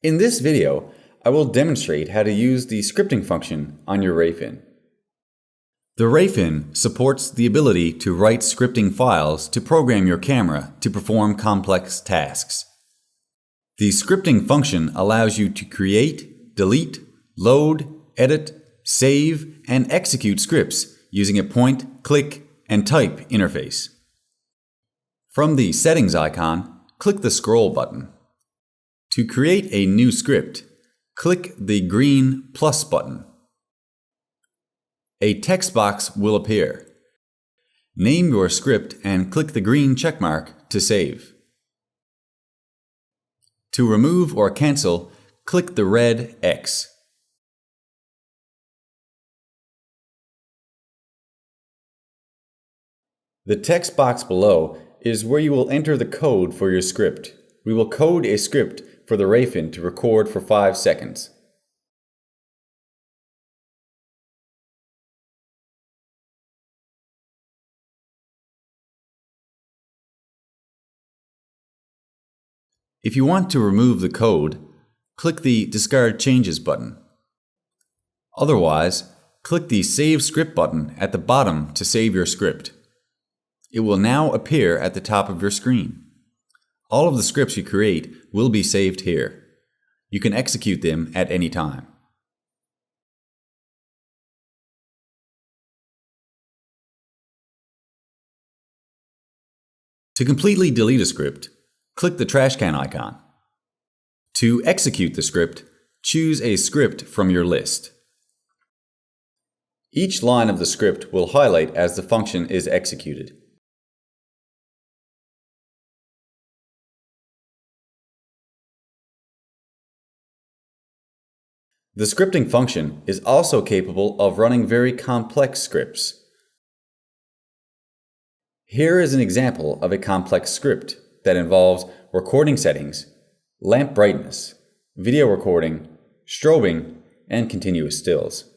In this video, I will demonstrate how to use the scripting function on your Rayfin. The Rayfin supports the ability to write scripting files to program your camera to perform complex tasks. The scripting function allows you to create, delete, load, edit, save, and execute scripts using a point, click, and type interface. From the settings icon, click the scroll button. To create a new script, click the green plus button. A text box will appear. Name your script and click the green checkmark to save. To remove or cancel, click the red X. The text box below is where you will enter the code for your script. We will code a script for the Rayfin to record for 5 seconds. If you want to remove the code, click the Discard Changes button. Otherwise, click the Save Script button at the bottom to save your script. It will now appear at the top of your screen. All of the scripts you create will be saved here. You can execute them at any time. To completely delete a script, click the trash can icon. To execute the script, choose a script from your list. Each line of the script will highlight as the function is executed. The scripting function is also capable of running very complex scripts. Here is an example of a complex script that involves recording settings, lamp brightness, video recording, strobing, and continuous stills.